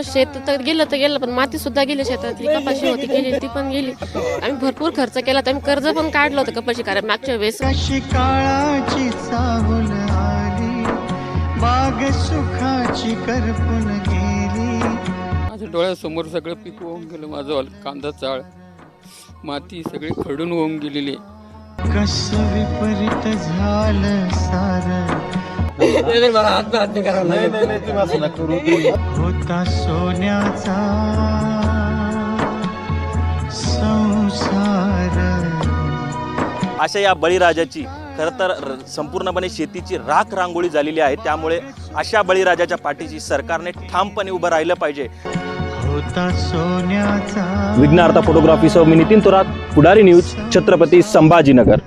शेत तर गेलं पण माती सुद्धा गेली, शेतातली कपाशी होती गेली ती पण गेली. आम्ही भरपूर खर्च केला, तर आम्ही कर्ज पण काढलं होतं कपाशी कारण मागच्या वेळेस. कशी काळाची चाहुल आली, बाग सुखाची करपून गेली. माझ्या डोळ्यासमोर सगळं पीक होऊन गेलं. माझं कांदा चाळ माती सगळी खरडून होऊन गेलेली. कसं विपरीत झालं सारं, होता सोन्याचा संसार. अशा या बळीराजाची खरं तर संपूर्णपणे शेतीची राख रांगोळी झालेली आहे. त्यामुळे अशा बळीराजाच्या पाठीशी सरकारने ठामपणे उभं राहिलं पाहिजे. होता सोन्याचा विघ्नार्थ फोटोग्राफीसह मी नितीन थोरात, पुढारी न्यूज, छत्रपती संभाजीनगर.